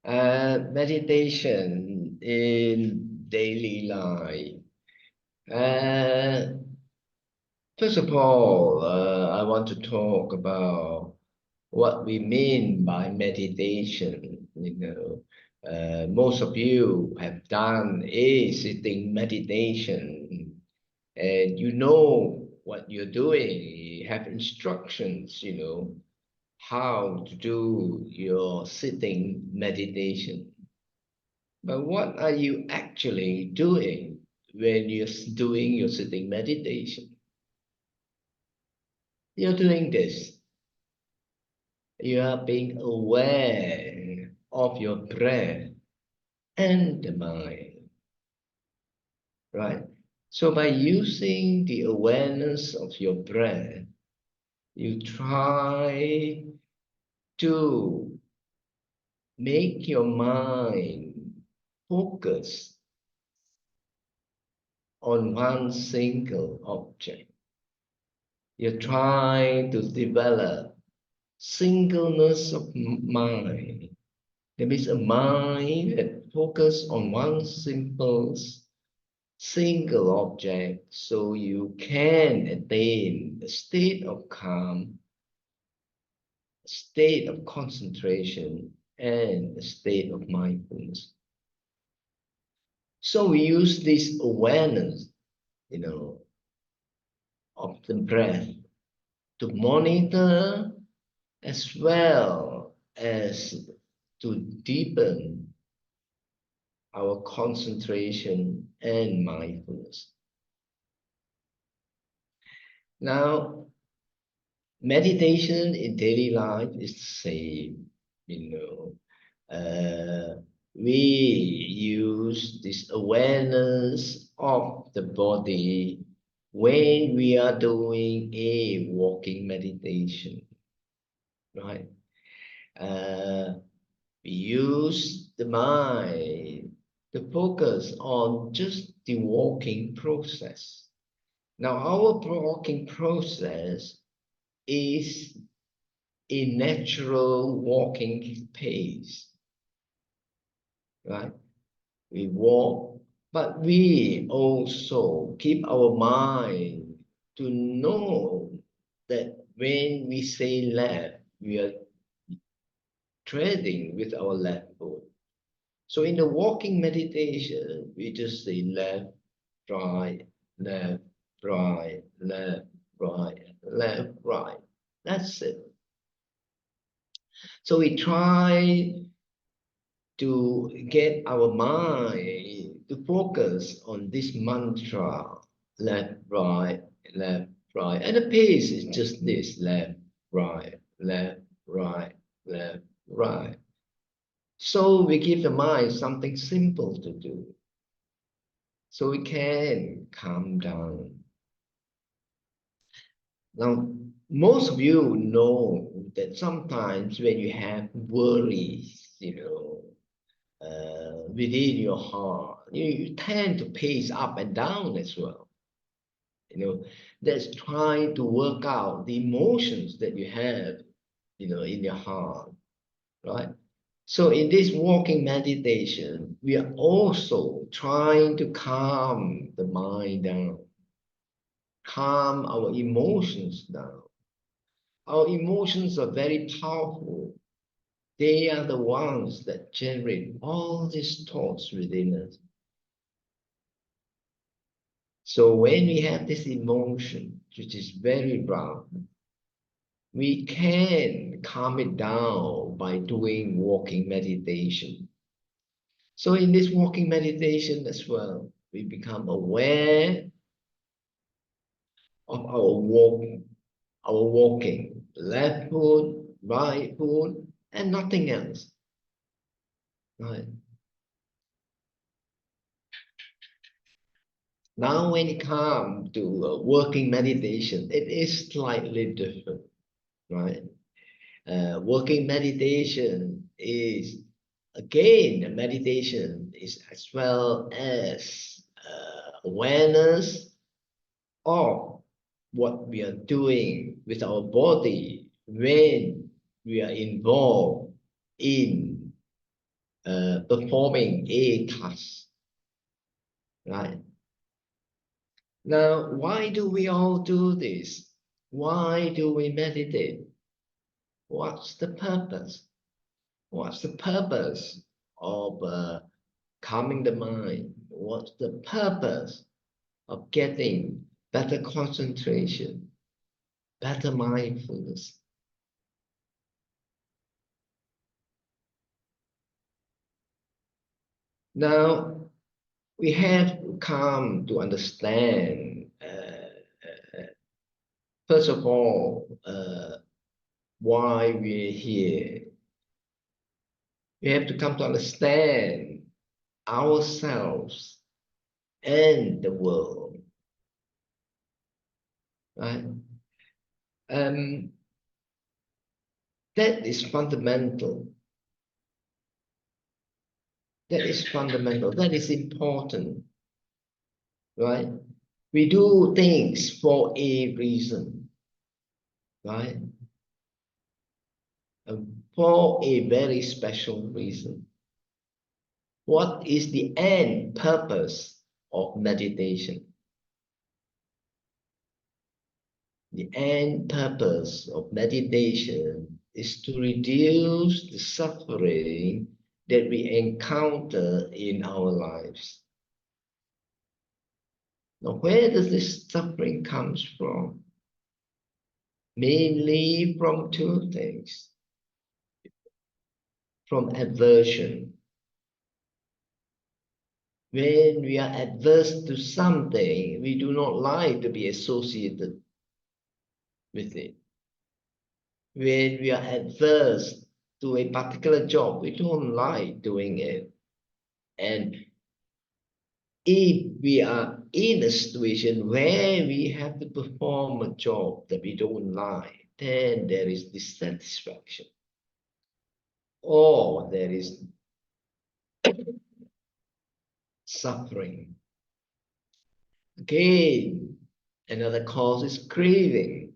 Meditation in daily life. Uh, First of all, I want to talk about what we mean by meditation. Most of you have done a sitting meditation, and you know what you're doing. You have instructions, how to do your sitting meditation. But what are you actually doing when you're doing your sitting meditation? You're doing this. You are being aware of your breath and the mind, right? So by using the awareness of your breath, you try to make your mind focus on one single object. You're trying to develop singleness of mind. That means a mind that focuses on one single object, so you can attain a state of calm, a state of concentration, and a state of mindfulness. So we use this awareness, of the breath to monitor as well as to deepen our concentration and mindfulness. Now, meditation in daily life is the same, we use this awareness of the body when we are doing a walking meditation, right? We use the mind to focus on just the walking process. Now, our walking process is a natural walking pace, right? We walk, but we also keep our mind to know that when we say left, we are treading with our left foot. So in the walking meditation, we just say left, right, left, right, left, right, left, right. That's it. So we try to get our mind to focus on this mantra, left, right, left, right. And the pace is just this, left, right, left, right, left, right. So we give the mind something simple to do, so we can calm down. Now, most of you know that sometimes when you have worries, within your heart, you tend to pace up and down as well. That's trying to work out the emotions that you have, in your heart, right? So in this walking meditation, we are also trying to calm the mind down, calm our emotions down. Our emotions are very powerful. They are the ones that generate all these thoughts within us. So when we have this emotion, which is very rough, we can calm it down by doing walking meditation. So in this walking meditation as well, we become aware of our walking, left foot, right foot, and nothing else. Right. Now, when it comes to working meditation, it is slightly different, right? Working meditation is, again, a meditation is as well as awareness of what we are doing with our body when we are involved in performing a task, right? Now, why do we all do this? Why do we meditate? What's the purpose? What's the purpose of calming the mind? What's the purpose of getting better concentration, better mindfulness? Now, we have come to understand, first of all, why we're here. We have to come to understand ourselves and the world, right? Um, that is fundamental. That is fundamental. That is important, right? We do things for a reason, right? For a very special reason. What is the end purpose of meditation? The end purpose of meditation is to reduce the suffering that we encounter in our lives. Now, where does this suffering comes from? Mainly from two things. From aversion. When we are adverse to something, we do not like to be associated with it. When we are adverse to a particular job, we don't like doing it. And if we are in a situation where we have to perform a job that we don't like, then there is dissatisfaction, or there is suffering. Again, another cause is craving.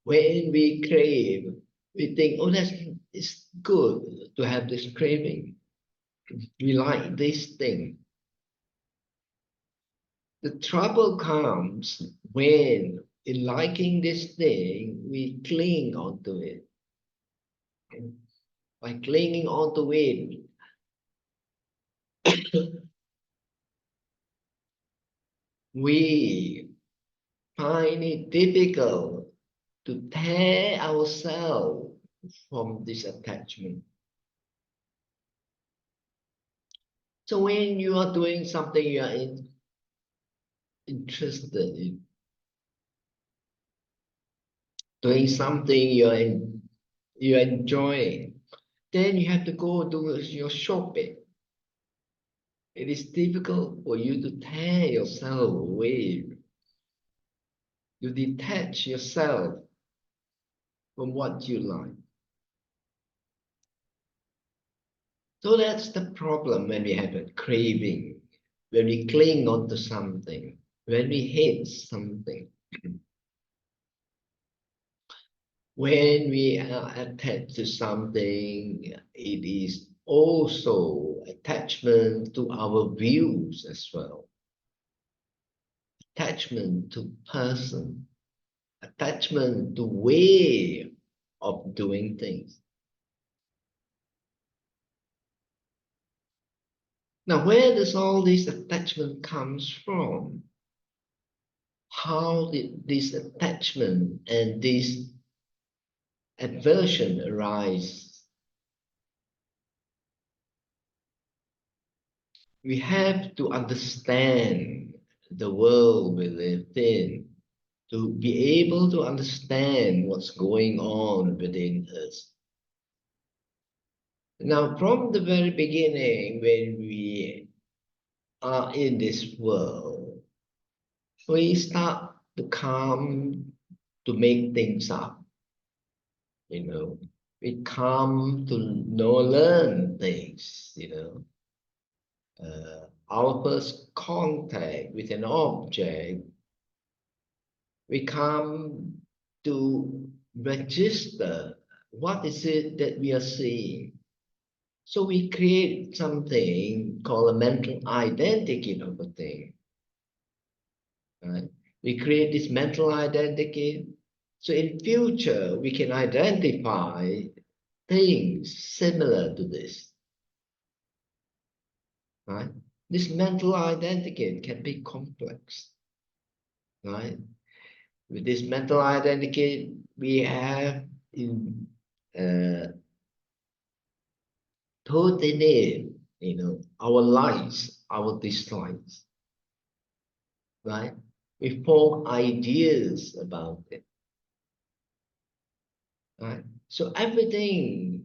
When we crave, we think, oh, it's good to have this craving. We like this thing. The trouble comes when, in liking this thing, we cling onto it. And by clinging onto it, we find it difficult to tear ourselves from this attachment. So when you are doing something you are interested in, doing something you're enjoying, then you have to go do your shopping. It is difficult for you to tear yourself away. You detach yourself from what you like. So that's the problem when we have a craving, when we cling on to something, when we hate something. When we are attached to something, it is also attachment to our views as well. Attachment to person, attachment to way of doing things. Now, where does all this attachment comes from? How did this attachment and this aversion arise? We have to understand the world we live in to be able to understand what's going on within us. Now, from the very beginning, when we are in this world, we start to come to make things up. We come to learn things. Our first contact with an object, we come to register what is it that we are seeing. So we create something called a mental identity of a thing, right? We create this mental identity. So in future, we can identify things similar to this, right? This mental identity can be complex, right? With this mental identity, we have in totally, our likes, our dislikes, right? We form ideas about it, right? So everything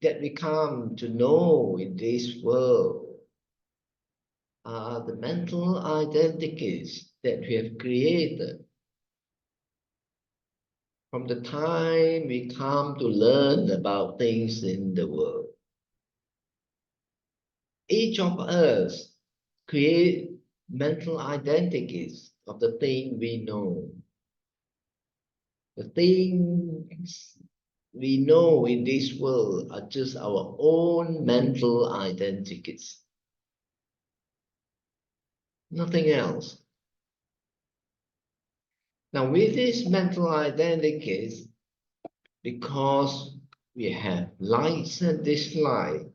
that we come to know in this world are the mental identities that we have created from the time we come to learn about things in the world. Each of us create mental identities of the thing we know. The things we know in this world are just our own mental identities, nothing else. Now, with these mental identities, because we have likes and dislikes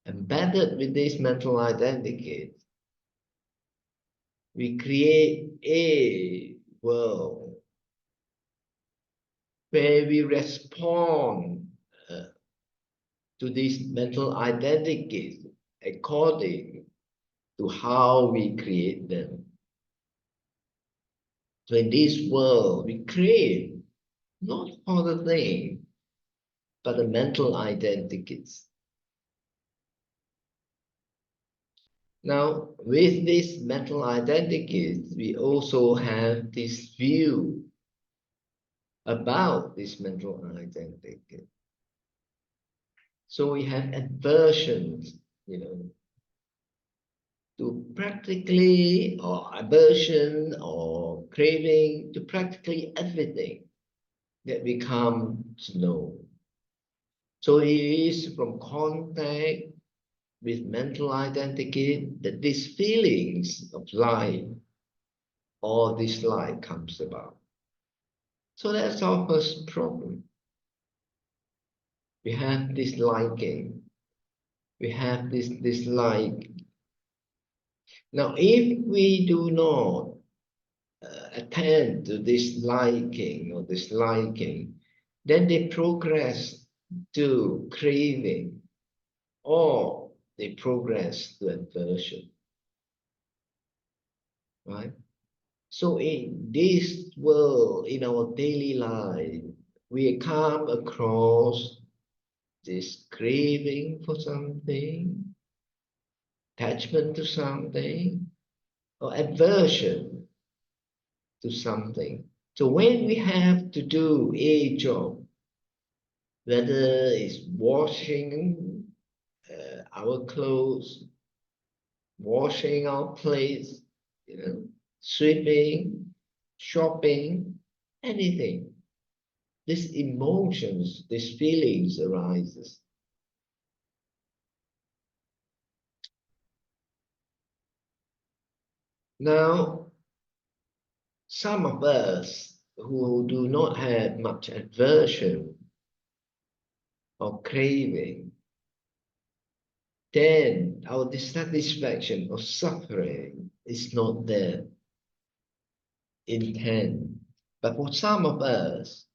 embedded with these mental identities, we create a world where we respond to these mental identities according to how we create them. So in this world, we create not for the thing, but the mental identities. Now, with these mental identities, we also have this view about this mental identity. So we have aversions, to practically, or aversion or craving to practically everything that we come to know. So it is from contact with mental identity that these feelings of like or dislike comes about. So that's our first problem. We have this liking. We have this dislike. Now, if we do not attend to this liking or disliking, then they progress to craving or they progress to aversion, right? So in this world, in our daily life, we come across this craving for something, attachment to something, or aversion to something. So when we have to do a job, whether it's washing our clothes, washing our plates, sweeping, shopping, anything, these emotions, these feelings arises. Now, some of us who do not have much aversion or craving, then our dissatisfaction or suffering is not there intense. But for some of us,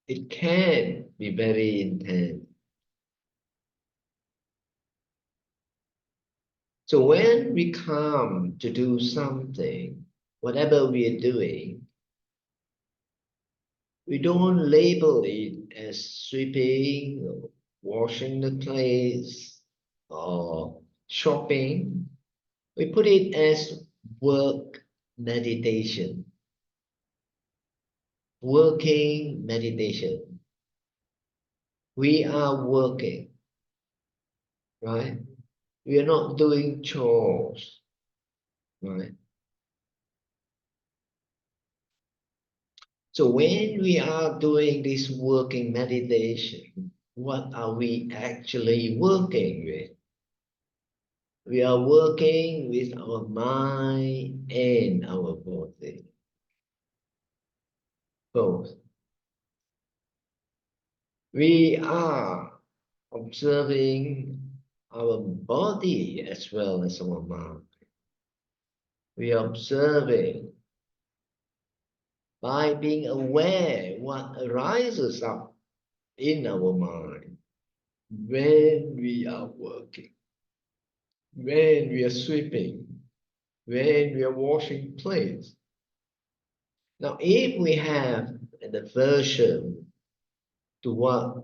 it can be very intense. So when we come to do something, whatever we are doing, we don't label it as sweeping or washing the plates or shopping. We put it as work meditation, working meditation. We are working, right? We are not doing chores, right? So when we are doing this working meditation, what are we actually working with? We are working with our mind and our body, both. We are observing our body as well as our mind. We are observing by being aware what arises up in our mind when we are working, when we are sweeping, when we are washing plates. Now, if we have an aversion to what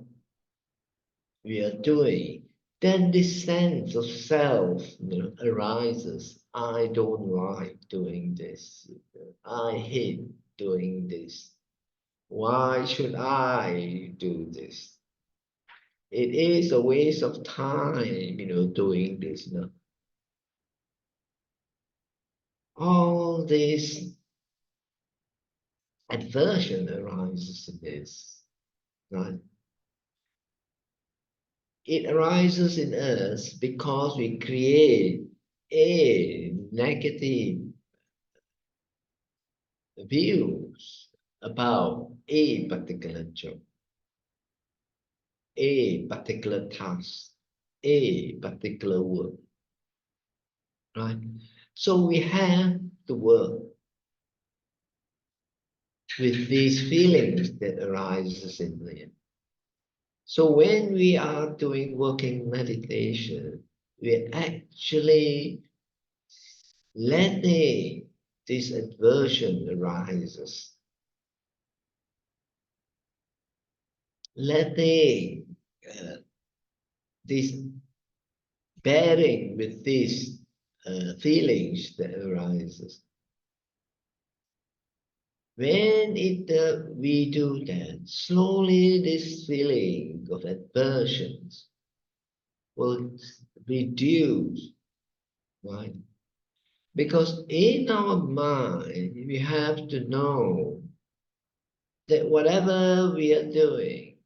we are doing, then this sense of self, arises. I don't like doing this. I hate doing this. Why should I do this? It is a waste of time, doing this. All this aversion arises in this, right? It arises in us because we create a negative views about a particular job, a particular task, a particular work, right? So we have to work with these feelings that arises in there. So when we are doing working meditation, we're actually letting this aversion arises, letting this bearing with these feelings that arises. When we do that, slowly this feeling of aversions will reduce, right? Because in our mind, we have to know that whatever we are doing,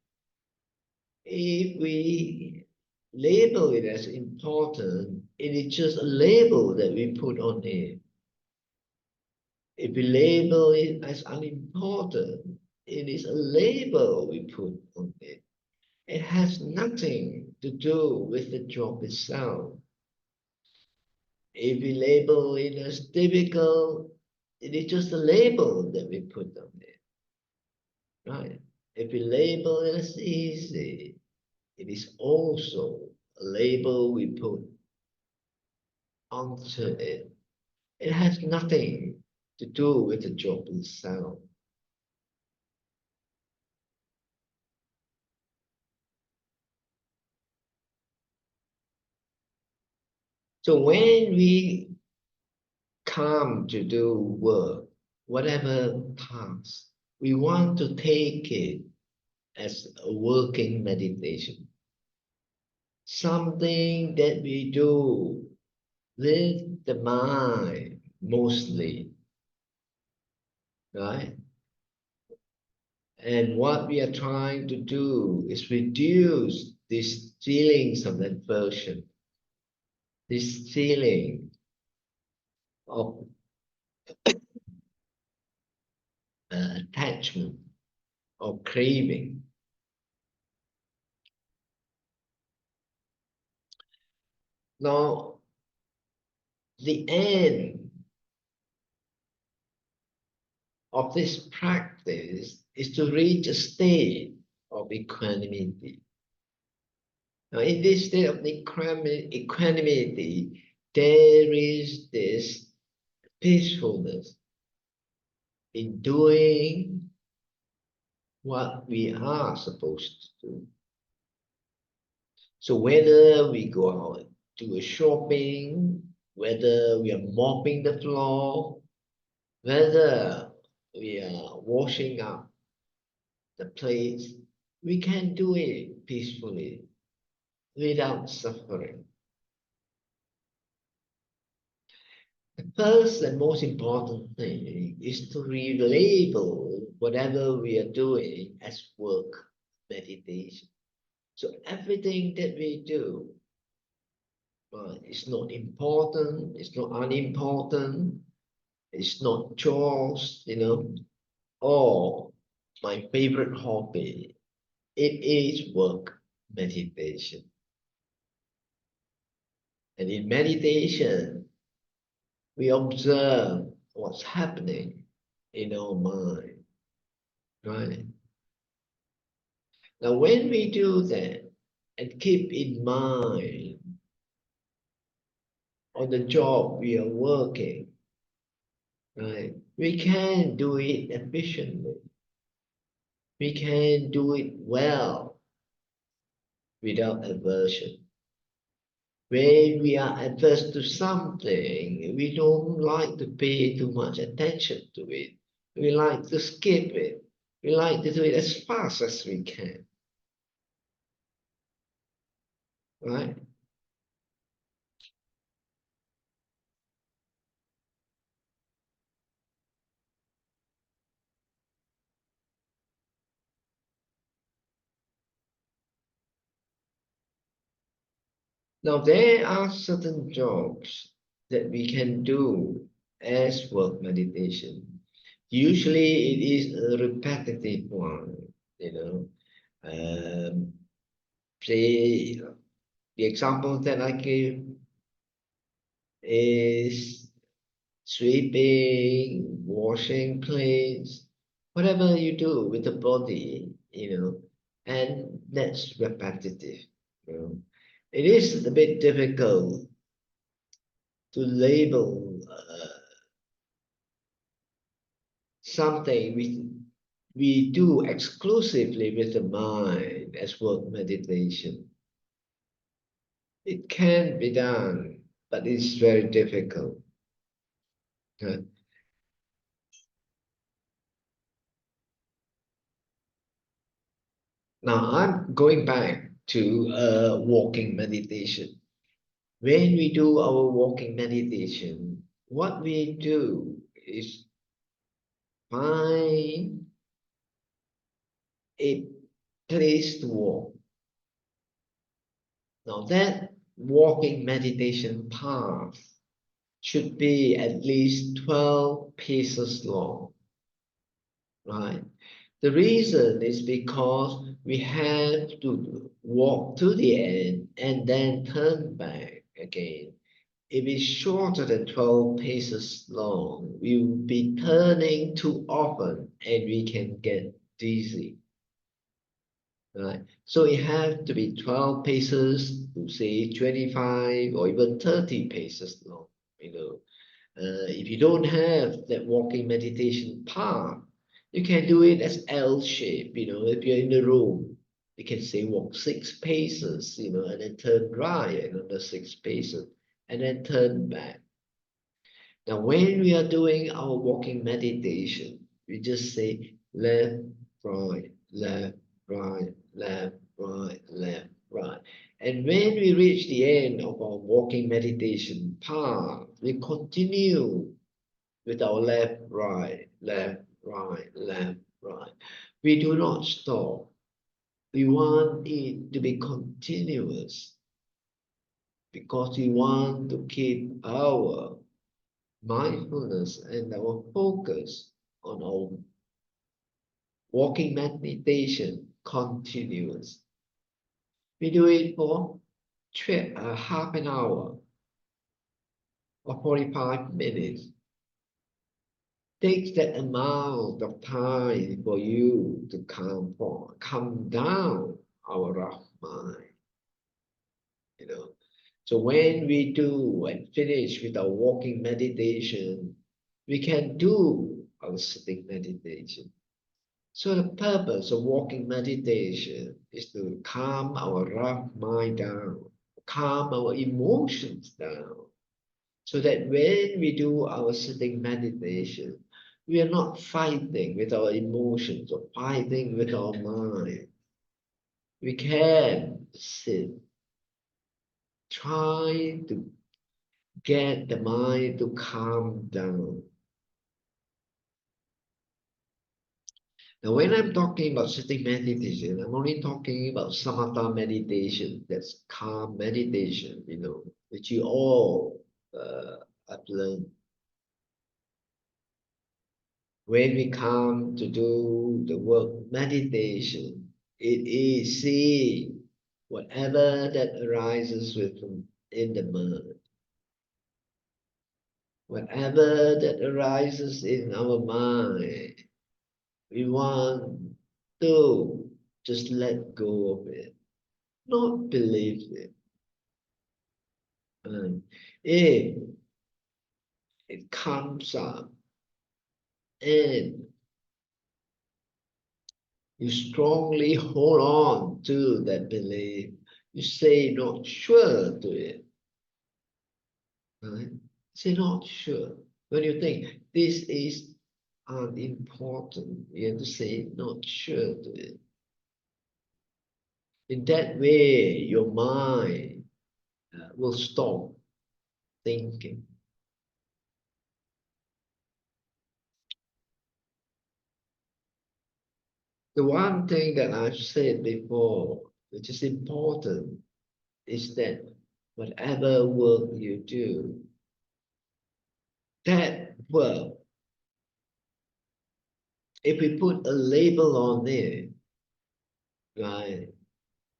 if we label it as important, it is just a label that we put on it. If we label it as unimportant, it is a label we put on it. It has nothing to do with the job itself. If we label it as difficult, it is just a label that we put on it, right? If we label it as easy, it is also a label we put onto it. It has nothing to do with the job itself. So when we come to do work, whatever task, we want to take it as a working meditation. Something that we do with the mind mostly, right? And what we are trying to do is reduce these feelings of aversion, this feeling of attachment or craving. Now, the end of this practice is to reach a state of equanimity. Now, in this state of equanimity, there is this peacefulness in doing what we are supposed to do. So whether we go out to a shopping, whether we are mopping the floor, whether we are washing up the plates, we can do it peacefully without suffering. The first and most important thing is to relabel whatever we are doing as work meditation. So everything that we do is not important, it's not unimportant, it's not chores, or my favorite hobby. It is work, meditation. And in meditation, we observe what's happening in our mind, right? Now, when we do that and keep in mind on the job we are working, right? We can do it efficiently. We can do it well without aversion. When we are adverse to something, we don't like to pay too much attention to it. We like to skip it. We like to do it as fast as we can, right? Now, there are certain jobs that we can do as work meditation. Usually, it is a repetitive one, you know. Say, the example that I give is sweeping, washing plates, whatever you do with the body, and that's repetitive. You know. It is a bit difficult to label something we do exclusively with the mind as work meditation. It can be done, but it's very difficult. Now I'm going back to walking meditation. When we do our walking meditation, what we do is find a place to walk. Now that walking meditation path should be at least 12 paces long, right? The reason is because we have to walk to the end and then turn back again. If it's shorter than 12 paces long, we will be turning too often and we can get dizzy. Right? So it has to be 12 paces to say 25 or even 30 paces long. If you don't have that walking meditation path, you can do it as L shape. If you're in the room, you can say walk 6 paces, and then turn right another 6 paces, and then turn back. Now, when we are doing our walking meditation, we just say left, right, left, right, left, right, left, right. And when we reach the end of our walking meditation path, we continue with our left, right, left, right, left, right. We do not stop. We want it to be continuous because we want to keep our mindfulness and our focus on our walking meditation continuous. We do it for half an hour or 45 minutes. Takes that amount of time for you to calm down our rough mind. So when we do and finish with our walking meditation, we can do our sitting meditation. So the purpose of walking meditation is to calm our rough mind down, calm our emotions down, so that when we do our sitting meditation, we are not fighting with our emotions or fighting with our mind. We can sit, try to get the mind to calm down. Now, when I'm talking about sitting meditation, I'm only talking about samatha meditation, that's calm meditation, which you all have learned. When we come to do the work meditation, it is seeing whatever that arises within in the mind. Whatever that arises in our mind, we want to just let go of it, not believe it. And if it comes up and you strongly hold on to that belief, you say not sure to it, right? Say not sure. When you think this is unimportant, you have to say not sure to it. In that way, your mind will stop thinking. The one thing that I've said before, which is important, is that whatever work you do, that work, if we put a label on it, right,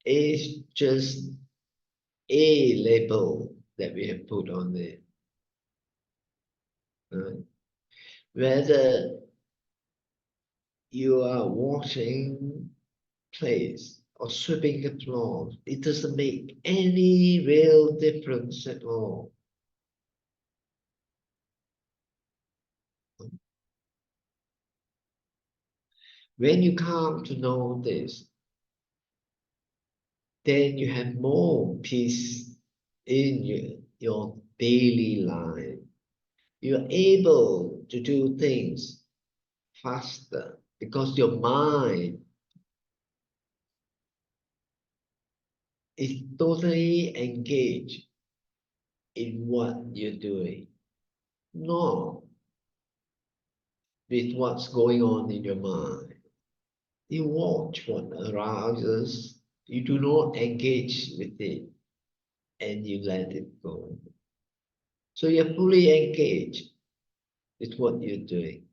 it's just a label that we have put on it. Right? Whether you are washing plates or sweeping the floor, it doesn't make any real difference at all. When you come to know this, then you have more peace in your daily life. You're able to do things faster because your mind is totally engaged in what you're doing, not with what's going on in your mind. You watch what arises, you do not engage with it, and you let it go. So you're fully engaged with what you're doing.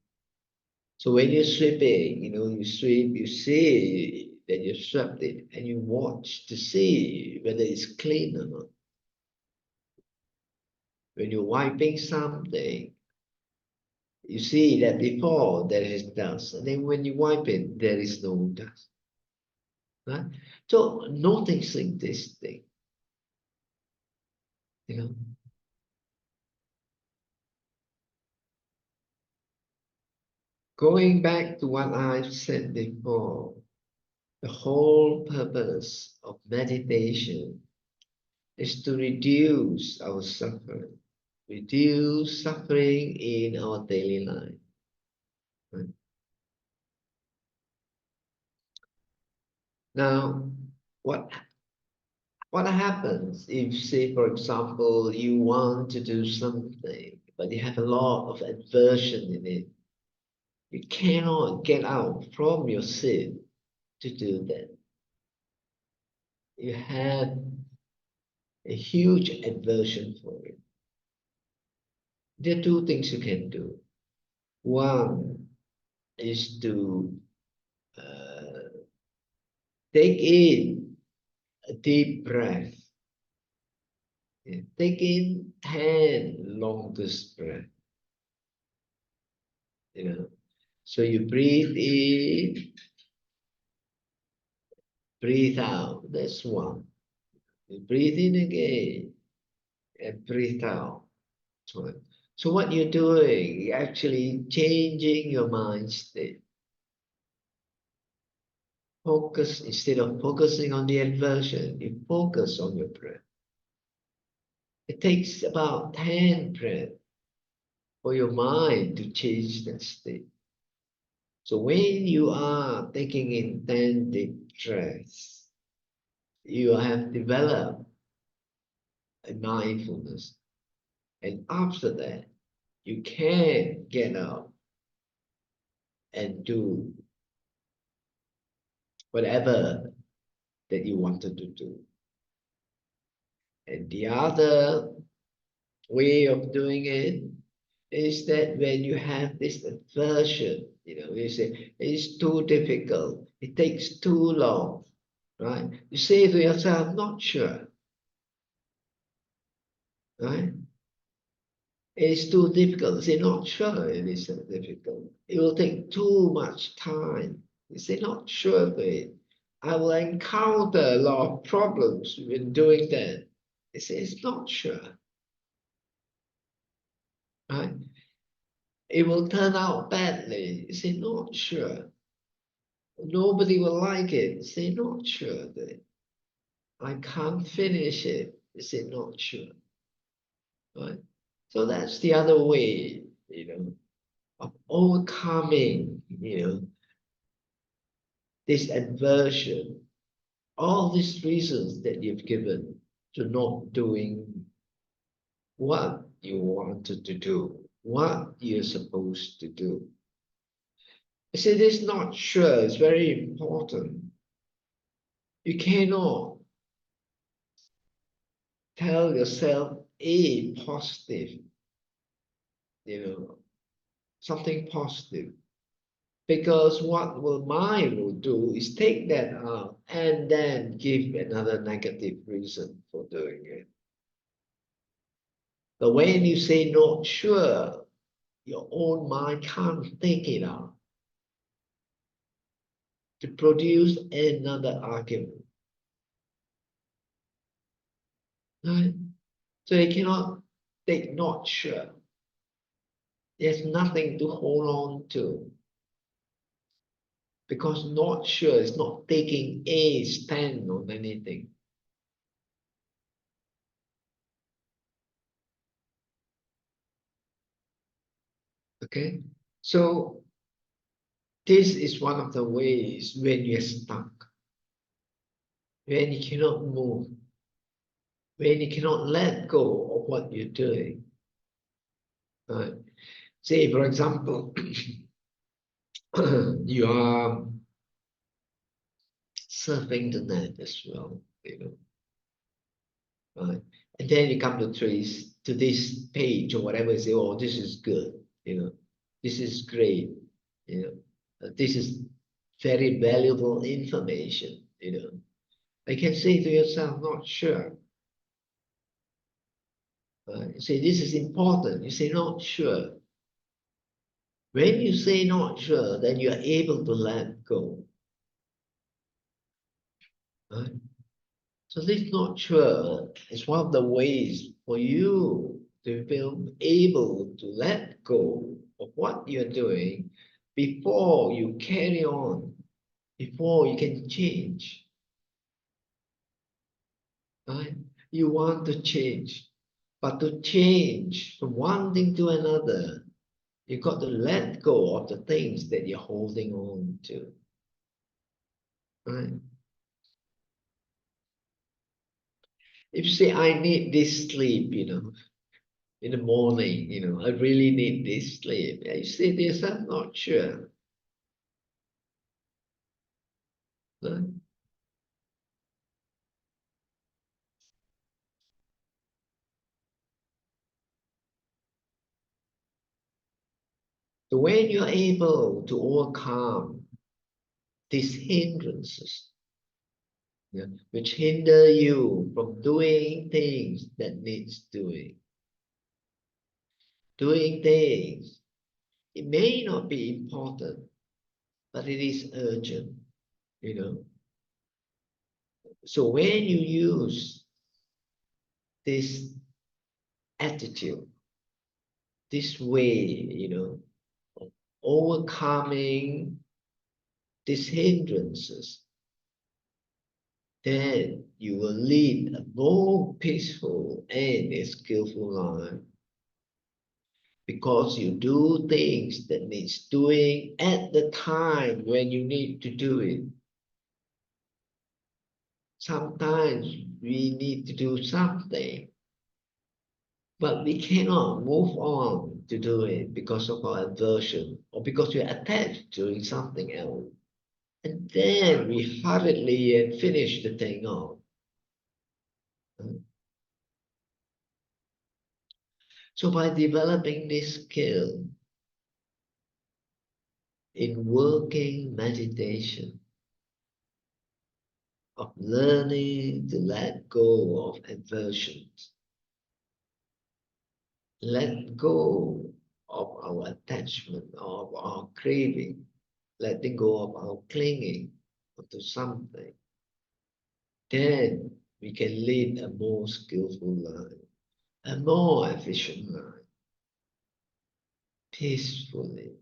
So when you're sweeping, you sweep, you see that you swept it, and you watch to see whether it's clean or not. When you're wiping something, you see that before there is dust, and then when you wipe it, there is no dust. Right? So noticing this thing, you know. Going back to what I've said before, the whole purpose of meditation is to reduce our suffering, reduce suffering in our daily life. Right? Now, what happens if, say, for example, you want to do something, but you have a lot of aversion in it? You cannot get out from your seat to do that. You have a huge aversion for it. There are two things you can do. One is to take in a deep breath. Yeah. Take in 10 longest breath. So you breathe in, breathe out. That's one. You breathe in again and breathe out. So what you're doing, you're actually changing your mind state. Focus, instead of focusing on the aversion, you focus on your breath. It takes about 10 breaths for your mind to change that state. So when you are taking in 10 deep breaths, you have developed a mindfulness. And after that, you can get up and do whatever that you wanted to do. And the other way of doing it is that when you have this aversion, you say, it's too difficult, it takes too long, right? You say to yourself, not sure, right? It's too difficult. You say, not sure it is difficult. It will take too much time. You say, not sure of it. I will encounter a lot of problems when doing that. You say, it's not sure, right? It will turn out badly. You say, not sure. Nobody will like it. You say, not sure that I can't finish it. You say, not sure, right? So that's the other way, of overcoming, this aversion, all these reasons that you've given to not doing what you wanted to do, what you're supposed to do. I say this not sure is very important. You cannot tell yourself a positive, something positive. Because what will mind will do is take that out and then give another negative reason for doing it. But when you say not sure, your own mind can't take it out to produce another argument. Right? So you cannot take not sure. There's nothing to hold on to. Because not sure is not taking a stand on anything. Okay? So this is one of the ways when you're stuck, when you cannot move, when you cannot let go of what you're doing. Right? Say, for example, you are surfing the net as well, right? And then you come to this page or whatever, and say, oh, this is good, this is great, this is very valuable information, I can say to yourself, not sure. You say, this is important. You say, not sure. When you say not sure, then you are able to let go. Right? So this not sure is one of the ways for you to feel able to let go of what you're doing before you carry on, before you can change. Right? You want to change, but to change from one thing to another, you've got to let go of the things that you're holding on to. Right? If you say, I need this sleep, in the morning, I really need this sleep. You say to yourself, not sure. Right? So when you're able to overcome these hindrances, which hinder you from doing things that needs doing, things, it may not be important, but it is urgent, So when you use this attitude, this way, of overcoming these hindrances, then you will lead a more peaceful and a skillful life. Because you do things that needs doing at the time when you need to do it. Sometimes we need to do something, but we cannot move on to do it because of our aversion or because we're attached to doing something else. And then we hurriedly and finish the thing off. So by developing this skill in working meditation, of learning to let go of aversions, let go of our attachment, of our craving, letting go of our clinging to something, then we can lead a more skillful life, a more efficient life, peacefully.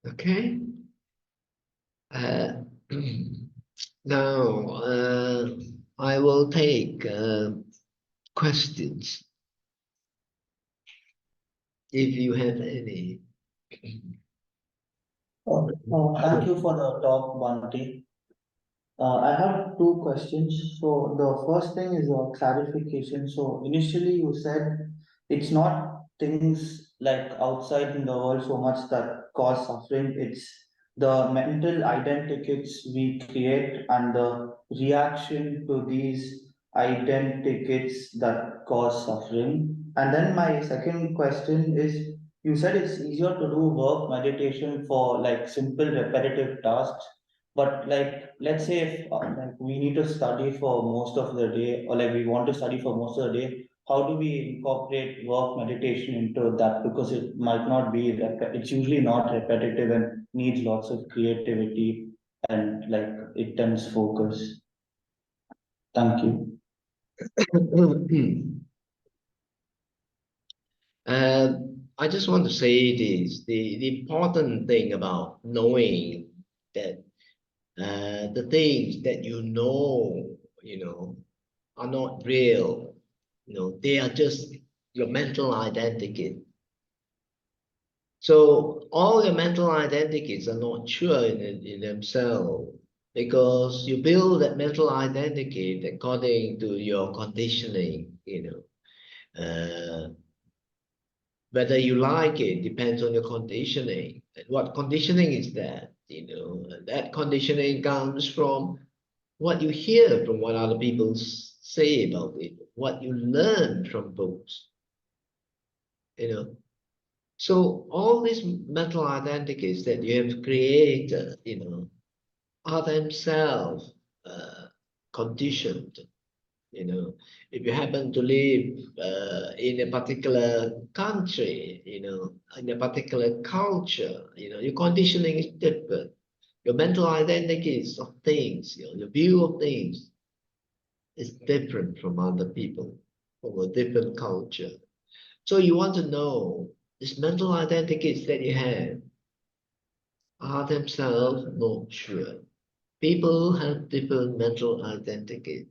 Okay? Now, I will take questions if you have any. Thank you for the talk, Bhante. I have two questions. So the first thing is a clarification. So initially you said it's not things like outside in the world so much that cause suffering. It's the mental identities we create and the reaction to these identities that cause suffering. And then my second question is, you said it's easier to do work meditation for like simple repetitive tasks, but like, let's say if like we need to study for most of the day, or like we want to study for most of the day, how do we incorporate work meditation into that? Because it might not be it's usually not repetitive and needs lots of creativity and like intense focus. Thank you. I just want to say this, the important thing about knowing that the things that you know, are not real. They are just your mental identity. So all your mental identities are not sure in themselves because you build that mental identity according to your conditioning, whether you like it depends on your conditioning. And what conditioning is that? That conditioning comes from what you hear from what other people say about it, what you learn from books, you know. So all these mental identities that you have created, are themselves conditioned. If you happen to live in a particular country, in a particular culture, your conditioning is different. Your mental identities of things, your view of things is different from other people, from a different culture. So you want to know these mental identities that you have are themselves not sure. People have different mental identities.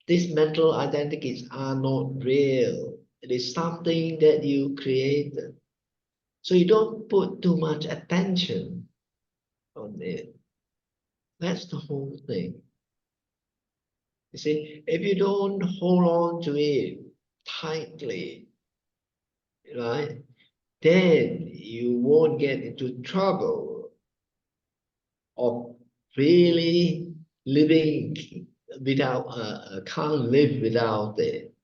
These mental identities are not real. It is something that you created. So you don't put too much attention on it. That's the whole thing. You see, if you don't hold on to it tightly, right, then you won't get into trouble of really living without, can't live without it,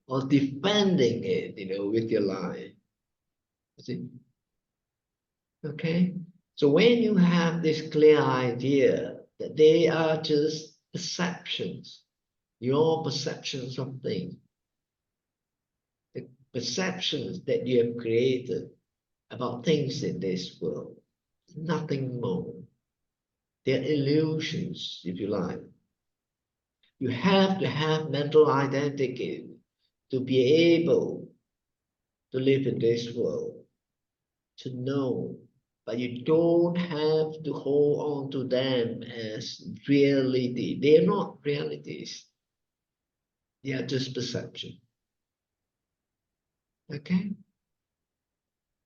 or defending it, with your life. You see? Okay? So when you have this clear idea that they are just perceptions, your perceptions of things, the perceptions that you have created about things in this world, nothing more. They're illusions, if you like. You have to have mental identity to be able to live in this world, to know, but you don't have to hold on to them as reality. They're not realities. They are just perception. Okay?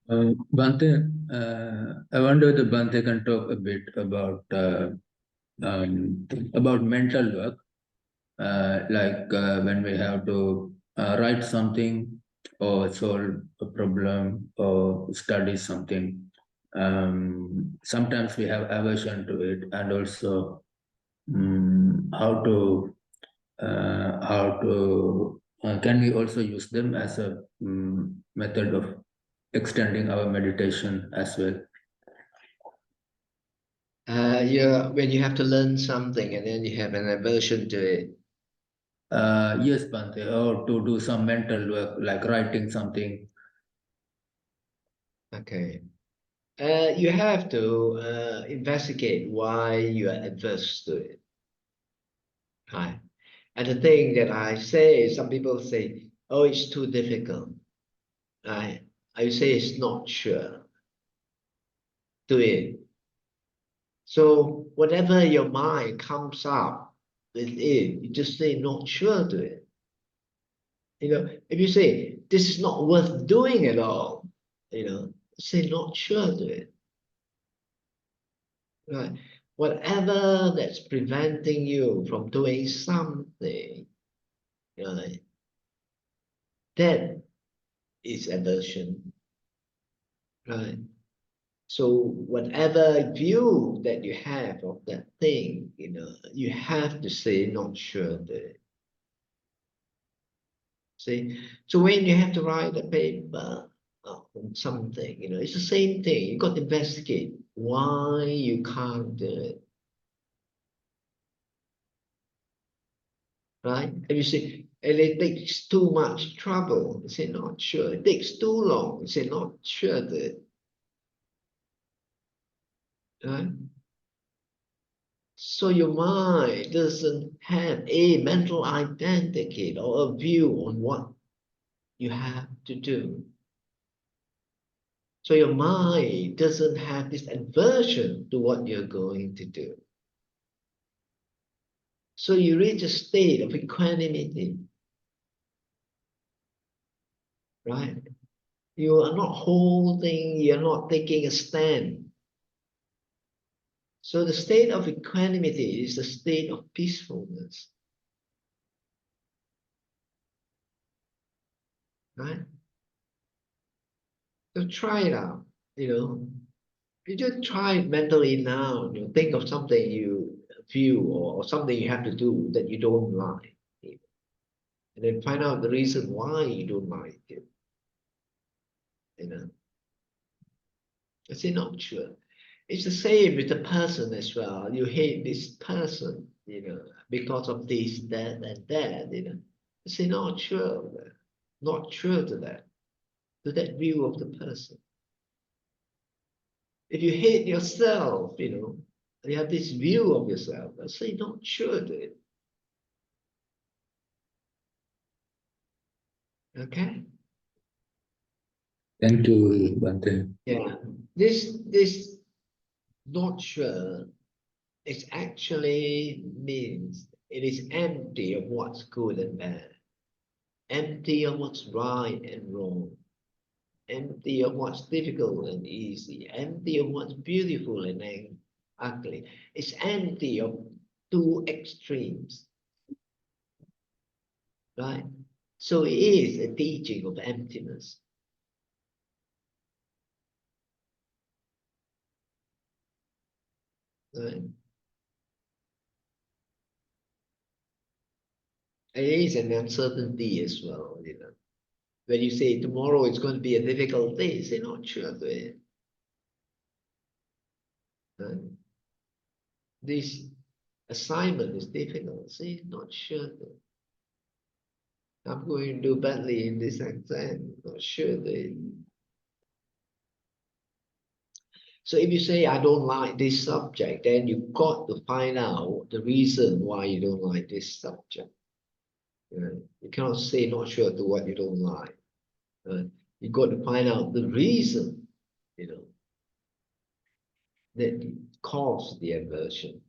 Bhante, I wonder if Bhante can talk a bit about mental work, like when we have to write something, or solve a problem or study something. Sometimes we have aversion to it, and also can we also use them as a method of extending our meditation as well? Yeah, when you have to learn something and then you have an aversion to it. Yes, Bhante, or to do some mental work like writing something. Okay. You have to investigate why you are adverse to it. Right. And the thing that I say, some people say, oh, it's too difficult. Right. I say it's not sure. Do it. So whatever your mind comes up with it, you just say not sure to it. You know, if you say this is not worth doing at all, you know, say not sure to it. Right. Whatever that's preventing you from doing something, right, that is aversion. Right. So whatever view that you have of that thing, you know, you have to say not sure to it. See, so when you have to write a paper on something, you know, it's the same thing. You got to investigate why you can't do it, right? If you say, and it takes too much trouble, you say not sure. It takes too long, you say not sure to it, right? So your mind doesn't have a mental identity or a view on what you have to do. So your mind doesn't have this aversion to what you're going to do. So you reach a state of equanimity, right? You are not holding, you're not taking a stand. So the state of equanimity is a state of peacefulness, right? So try it out, you know. You just try it mentally now. You know, think of something you feel or something you have to do that you don't like, and then find out the reason why you don't like it. You know, I say not sure. It's the same with the person as well. You hate this person, you know, because of this, that, and that. You know, I say not sure, not sure to that view of the person. If you hate yourself, you know, you have this view of yourself, I say not sure to it. Okay. Thank you, Bhante. Yeah. This not sure, it actually means it is empty of what's good and bad, empty of what's right and wrong, empty of what's difficult and easy, empty of what's beautiful and ugly. It's empty of two extremes, right? So it is a teaching of emptiness. Right? It is an uncertainty as well, you know. When you say tomorrow it's going to be a difficult day, say not sure to it. Right? This assignment is difficult, say not sure to it. I'm going to do badly in this exam, not sure to it. So if you say, I don't like this subject, then you've got to find out the reason why you don't like this subject. You cannot say not sure to what you don't like. You've got to find out the reason, you know, that caused the aversion,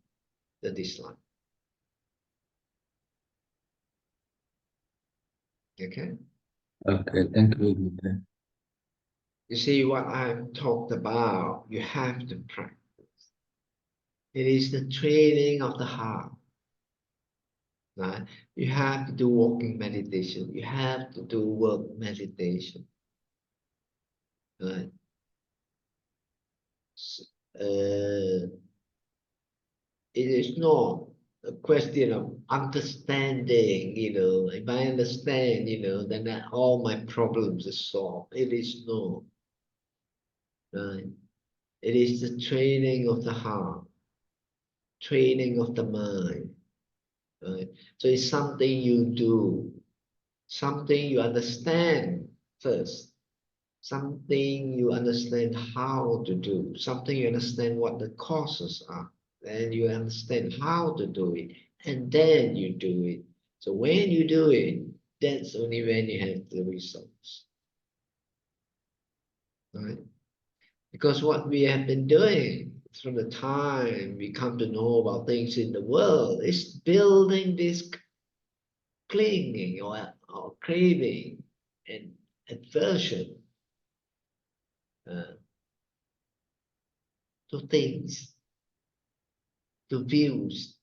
the dislike. Okay? Okay, thank you, Bhante. You see what I've talked about, you have to practice. It is the training of the heart. right? You have to do walking meditation. You have to do work meditation, right? It is not a question of understanding, if I understand, then all my problems are solved. It is not, right? It is the training of the heart, training of the mind, right? So it's something you do, something you understand first, something you understand how to do, something you understand what the causes are, then you understand how to do it, and then you do it. So when you do it, that's only when you have the results, right? Because what we have been doing from the time we come to know about things in the world is building this clinging or craving and aversion to things, to views.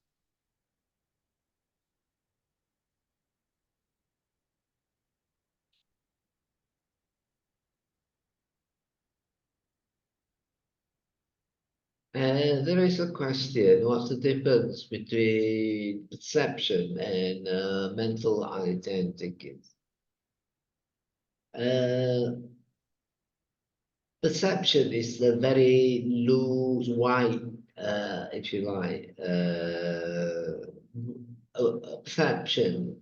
And there is a question, what's the difference between perception and mental identity? Perception is a very loose, wide, if you like, perception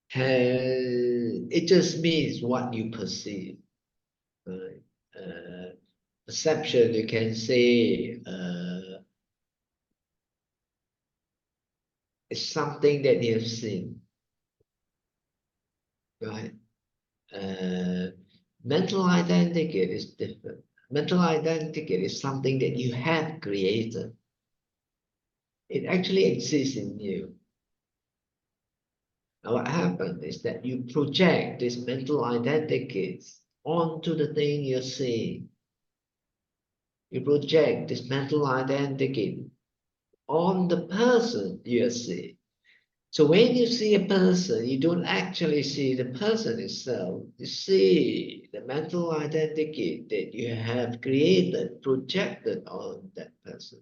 it just means what you perceive. Right? Perception, you can say, is something that you have seen, right? Mental identity is different. Mental identity is something that you have created. It actually exists in you. Now, what happens is that you project these mental identities onto the thing you're seeing. You project this mental identity on the person you see. So when you see a person, you don't actually see the person itself. You see the mental identity that you have created, projected on that person.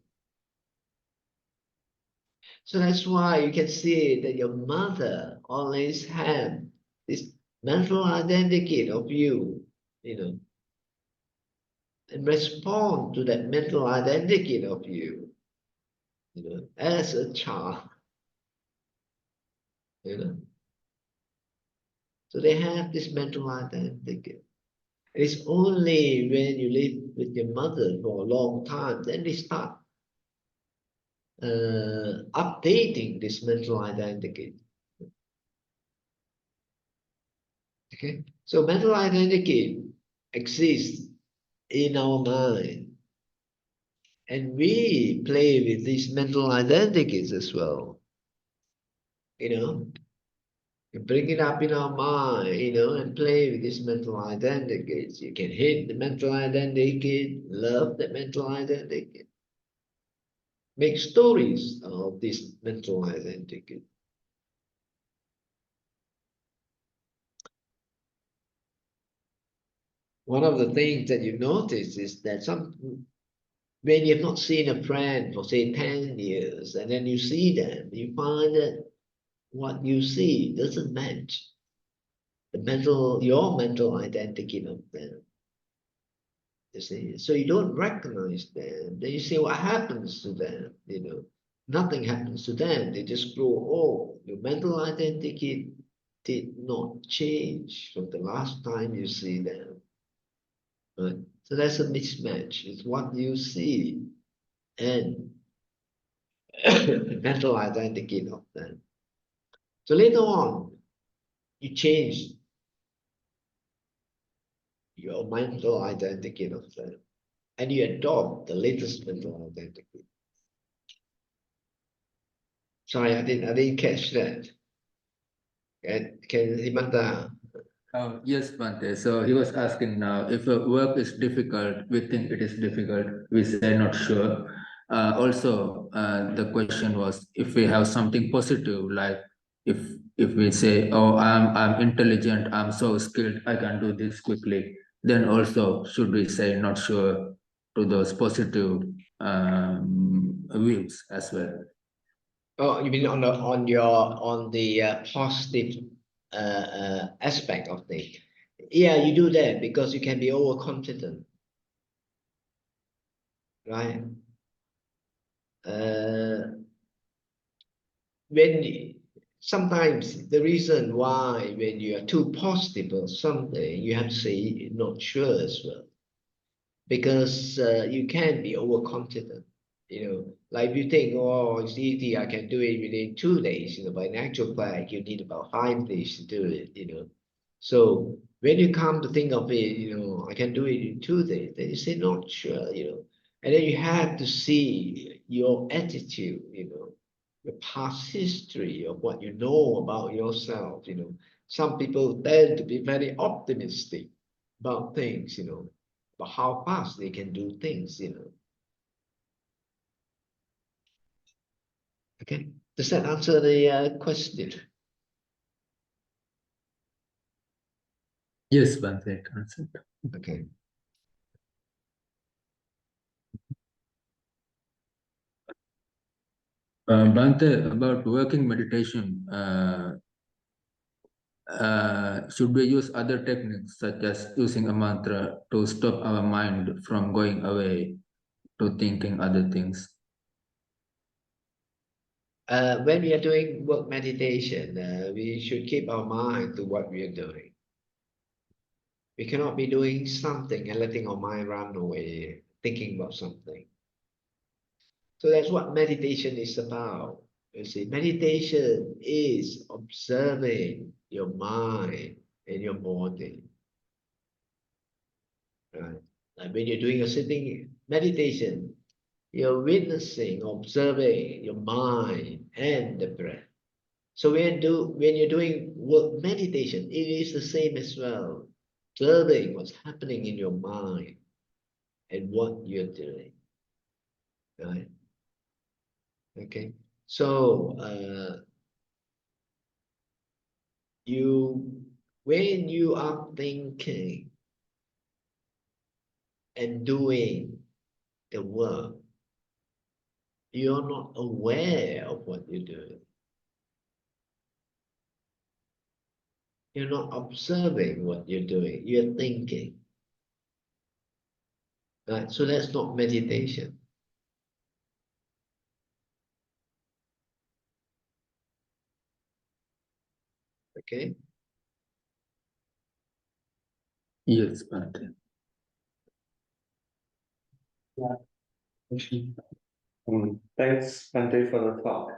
So that's why you can see that your mother always had this mental identity of you, and respond to that mental identity of you, as a child. So they have this mental identity. It's only when you live with your mother for a long time, then they start updating this mental identity. Okay, so mental identity exists in our mind, and we play with these mental identities as well. You bring it up in our mind, and play with these mental identities. You can hate the mental identity, love the mental identity, make stories of this mental identity. One of the things that you notice is that when you have not seen a friend for say 10 years, and then you see them, you find that what you see doesn't match your mental identity of them. You see, so you don't recognize them. Then you see what happens to them. Nothing happens to them. They just grow old. Your mental identity did not change from the last time you see them. Right? So that's a mismatch. It's what you see and mental identity of them. So later on, you change your mental identity of them, and you adopt the latest mental identity. Sorry, I didn't catch that. Can Himanta? Yes, Bante. So he was asking now, if a work is difficult, we think it is difficult, we say not sure. Also, the question was if we have something positive, like if we say, oh, I'm intelligent, I'm so skilled, I can do this quickly, then also should we say not sure to those positive views as well? Oh, you mean on the positive aspect of things? Yeah, you do that because you can be overconfident, right? Sometimes the reason why when you are too positive or something, you have to say not sure as well, because you can be overconfident. Like if you think, oh, it's easy, I can do it within 2 days, but in actual fact, you need about 5 days to do it. So when you come to think of it, I can do it in 2 days, then you say not sure. And then you have to see your attitude, your past history of what you know about yourself. Some people tend to be very optimistic about things, about how fast they can do things. Okay, does that answer the question? Yes, Bhante, concept. Okay. Bhante, about working meditation, should we use other techniques such as using a mantra to stop our mind from going away to thinking other things? When we are doing work meditation, we should keep our mind to what we are doing. We cannot be doing something and letting our mind run away, thinking about something. So that's what meditation is about. You see, meditation is observing your mind and your body. Right? Like when you're doing a sitting meditation, you're witnessing, observing your mind and the breath. So when you're doing work meditation, it is the same as well. Observing what's happening in your mind and what you're doing. Right? Okay. So when you are thinking and doing the work, you're not aware of what you're doing. You're not observing what you're doing. You're thinking. Right? So that's not meditation. Okay. Yes, Bhante. Yeah. Thanks, Bhante, for the talk.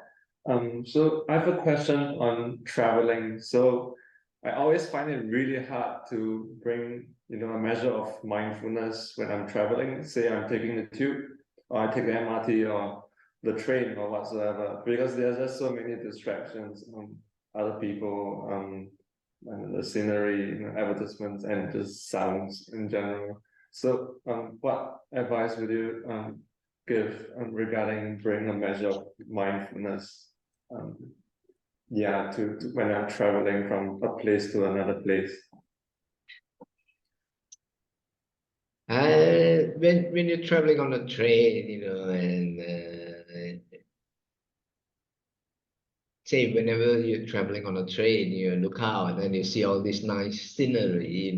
So I have a question on traveling. So I always find it really hard to bring, a measure of mindfulness when I'm traveling. Say I'm taking the tube, or I take the MRT or the train or whatsoever, because there's just so many distractions, other people, and the scenery, advertisements, and just sounds in general. So, what advice would you give regarding bringing a measure of mindfulness, to when I'm traveling from a place to another place? When you're traveling on a train, and say whenever you're traveling on a train, you look out and then you see all this nice scenery,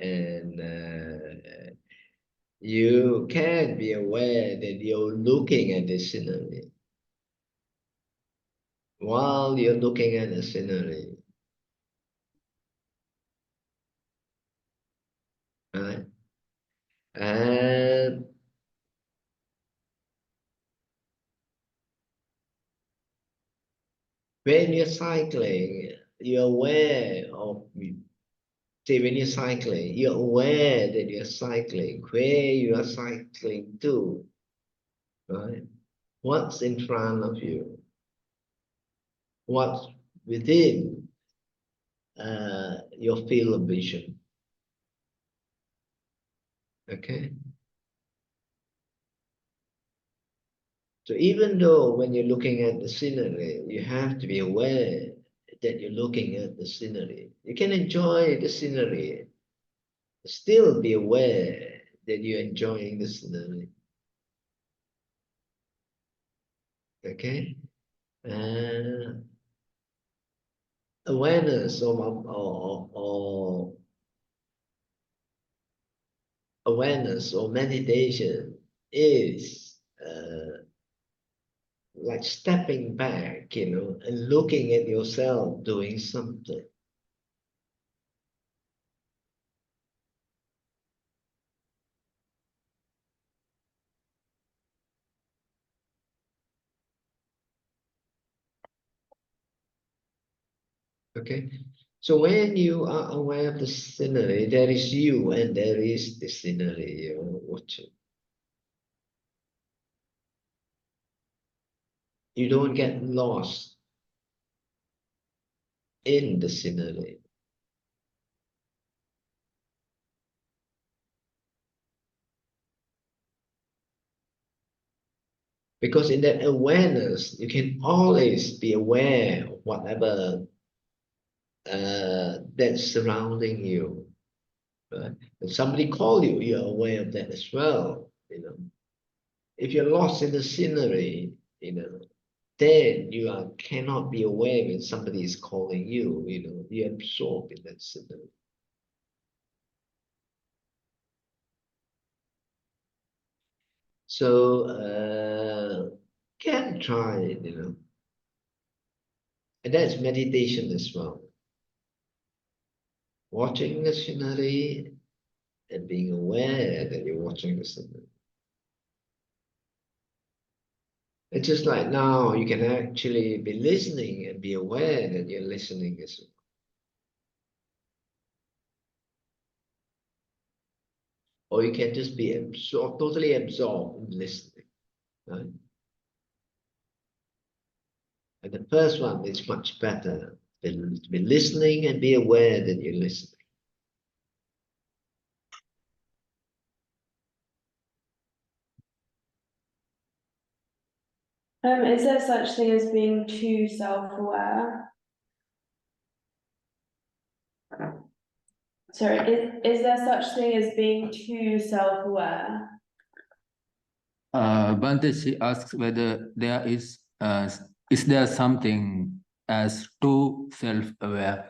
and you can be aware that you're looking at the scenery. While you're looking at the scenery, right? And when you're cycling, you're aware of, say when you're cycling, you're aware that you're cycling, where you are cycling to, right? What's in front of you? What's within your field of vision? Okay. So even though when you're looking at the scenery, you have to be aware that you're looking at the scenery. You can enjoy the scenery, still be aware that you're enjoying the scenery. Okay? Awareness or awareness or meditation is like stepping back, and looking at yourself doing something. Okay, so when you are aware of the scenery, there is you and there is the scenery you're watching. You don't get lost in the scenery. Because in that awareness, you can always be aware of whatever that's surrounding you. Right? When somebody calls you, you're aware of that as well. If you're lost in the scenery, then you cannot be aware when somebody is calling you. You're absorbed in that scenery. So can try it, and that's meditation as well. Watching the scenery and being aware that you're watching the scenery. It's just like now you can actually be listening and be aware that you're listening as well. Or you can just be totally absorbed in listening. Right? And the first one is much better. To be listening and be aware that you're listening. Is there such thing as being too self-aware? Sorry, is there such thing as being too self-aware? Bante, she asks whether there is there something as too self-aware?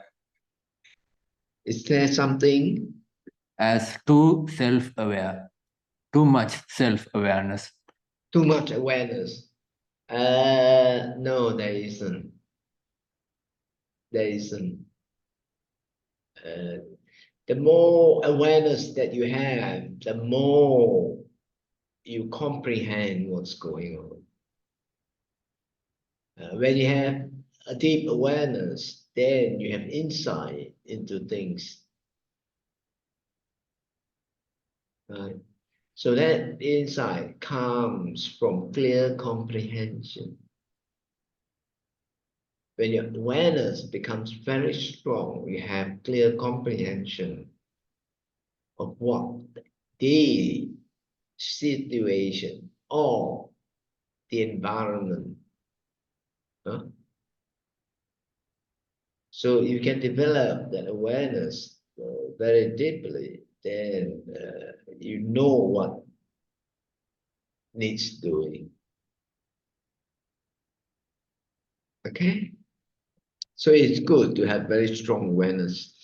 Is there something As too self-aware, too much self-awareness? too much awareness? No, there isn't. There isn't. The more awareness that you have, the more you comprehend what's going on. When you have a deep awareness, then you have insight into things. Right? So that insight comes from clear comprehension. When your awareness becomes very strong, you have clear comprehension of what the situation or the environment. Huh? So you can develop that awareness very deeply, then you know what needs doing. Okay? So it's good to have very strong awareness.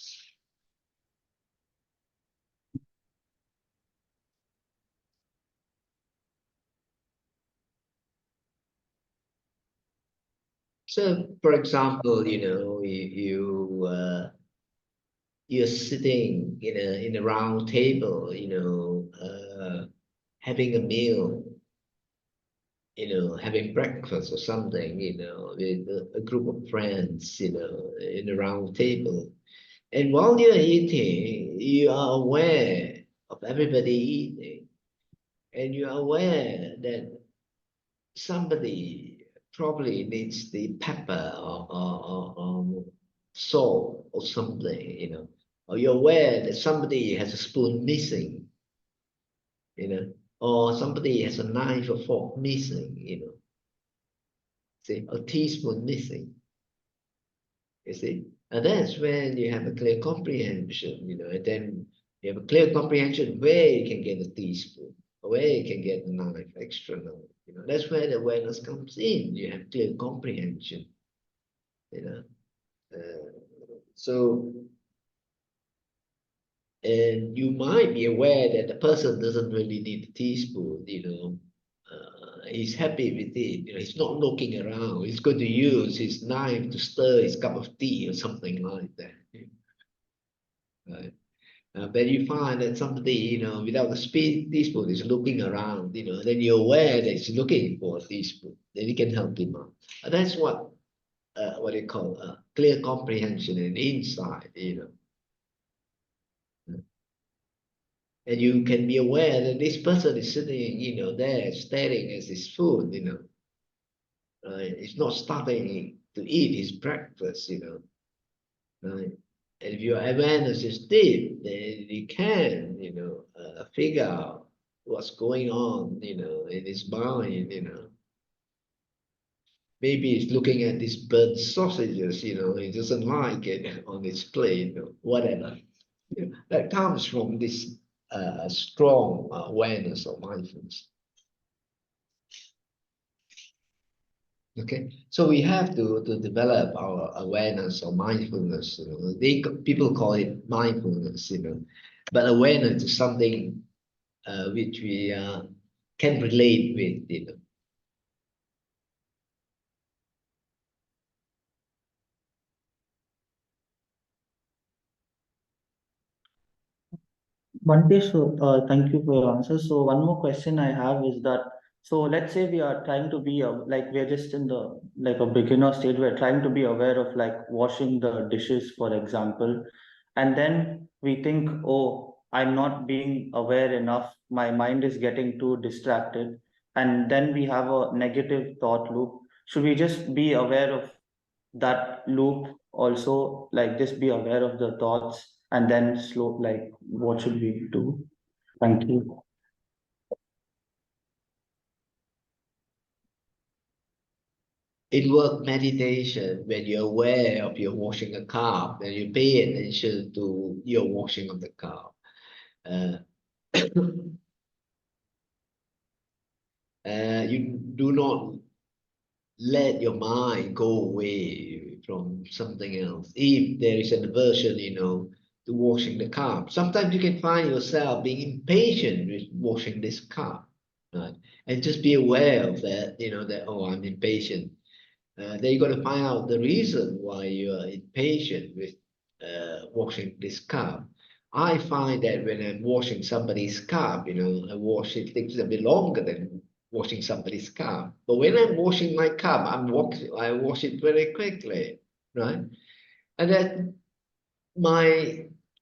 So, for example, you're sitting in a round table, having a meal, having breakfast or something, with a group of friends, in a round table. And while you're eating, you are aware of everybody eating, and you are aware that somebody probably needs the pepper or salt or something, or you're aware that somebody has a spoon missing, or somebody has a knife or fork missing, See, a teaspoon missing. You see, and that's when you have a clear comprehension, and then you have a clear comprehension where you can get a teaspoon, where you can get a knife, extra knife. That's where the awareness comes in. You have clear comprehension. So, and you might be aware that the person doesn't really need a teaspoon. He's happy with it. He's not looking around. He's going to use his knife to stir his cup of tea or something like that. Right? But you find that somebody, without a teaspoon is looking around, then you're aware that he's looking for a teaspoon. Then you can help him out. And that's what you call clear comprehension and insight, And you can be aware that this person is sitting, there staring at his food, He's not starting to eat his breakfast, Right? And if your awareness is deep, then you can, figure out what's going on, in his mind, Maybe he's looking at these burnt sausages, he doesn't like it on his plate, or whatever. That comes from this strong awareness of mindfulness. Okay, so we have to develop our awareness or mindfulness. People call it mindfulness, but awareness is something which we can relate with, Bante, so thank you for your answer. So one more question I have is that, so let's say we are trying to be like we're just in the like a beginner stage, we're trying to be aware of like washing the dishes, for example, and then we think, oh, I'm not being aware enough, my mind is getting too distracted, and then we have a negative thought loop. Should we just be aware of that loop also, like just be aware of the thoughts and then slow, like what should we do? Thank you. In work meditation, when you're aware of you're washing a cup, then you pay attention to your washing of the cup. You do not let your mind go away from something else. If there is an aversion, to washing the cup, sometimes you can find yourself being impatient with washing this cup, right? And just be aware of that, that, oh, I'm impatient. Then you got to find out the reason why you're impatient with washing this cup. I find that when I'm washing somebody's cup, I wash it takes a bit longer than washing somebody's cup. But when I'm washing my cup, I wash it very quickly, right? And then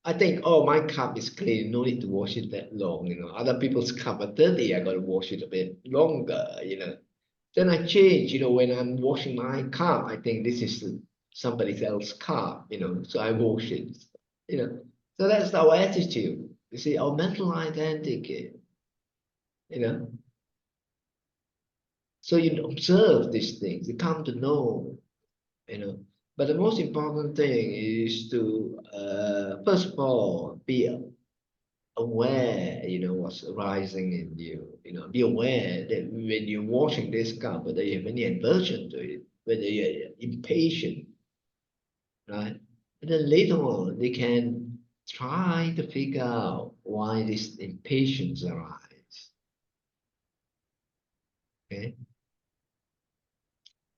I think, oh, my cup is clean, no need to wash it that long, Other people's cup are dirty, I got to wash it a bit longer, Then I change, when I'm washing my cup, I think this is somebody else's cup, so I wash it, So that's our attitude. You see, our mental identity, So you observe these things, you come to know, But the most important thing is to, first of all, be aware, what's arising in you, be aware that when you're washing this cup, whether you have any aversion to it, whether you're impatient, right? And then later on, they can try to figure out why this impatience arises. Okay?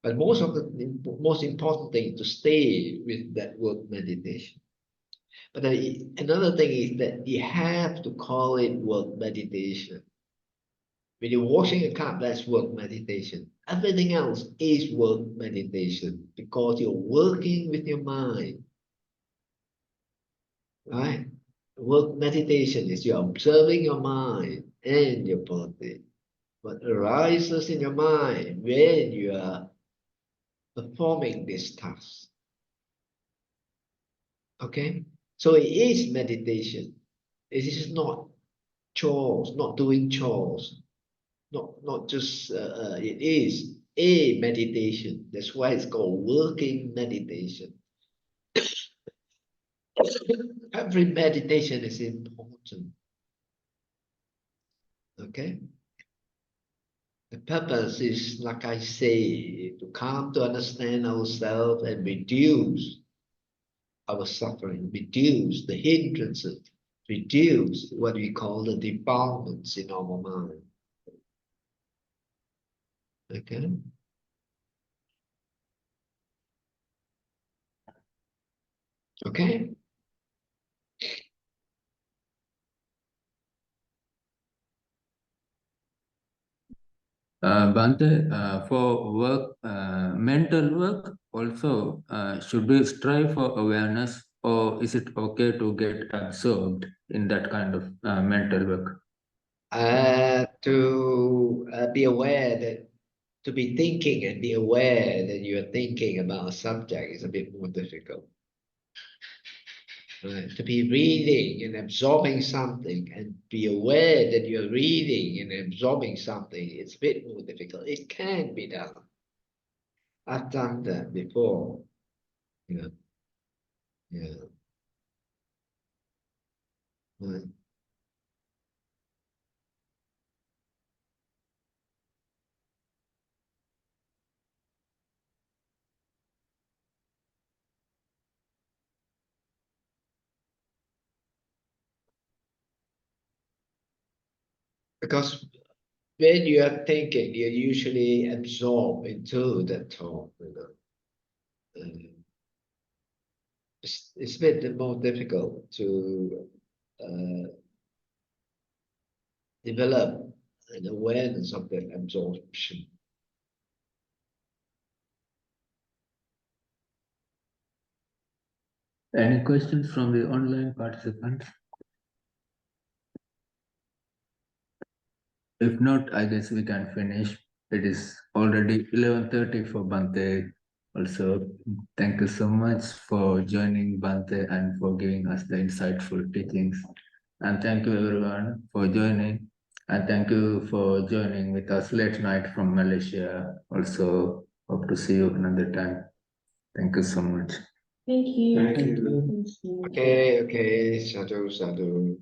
But most important thing is to stay with that work meditation. But another thing is that you have to call it work meditation. When you're washing a cup, that's work meditation. Everything else is work meditation because you're working with your mind. Right? Work meditation is you're observing your mind and your body. What arises in your mind when you are performing this task. Okay? So it is meditation. It is not chores, not doing chores. Not just, it is a meditation. That's why it's called working meditation. Every meditation is important. Okay? The purpose is, like I say, to come to understand ourselves and reduce our suffering, reduce the hindrances, reduce what we call the defilements in our mind. Okay? Okay? Bhante, for work, mental work also, should we strive for awareness, or is it okay to get absorbed in that kind of mental work? To be aware that, to be thinking and be aware that you are thinking about a subject is a bit more difficult. Right? To be reading and absorbing something and be aware that you're reading and absorbing something, it's a bit more difficult. It can be done. I've done that before. Yeah. Right. Because when you are thinking, you usually absorb into that thought, it's a bit more difficult to develop an awareness of that absorption. Any questions from the online participants? If not, I guess we can finish. It is already 11:30 for Bhante. Also, thank you so much for joining Bhante and for giving us the insightful teachings. And thank you everyone for joining. And thank you for joining with us late night from Malaysia. Also, hope to see you another time. Thank you so much. Thank you. Thank you. Thank you. Okay, sadhu, sadhu.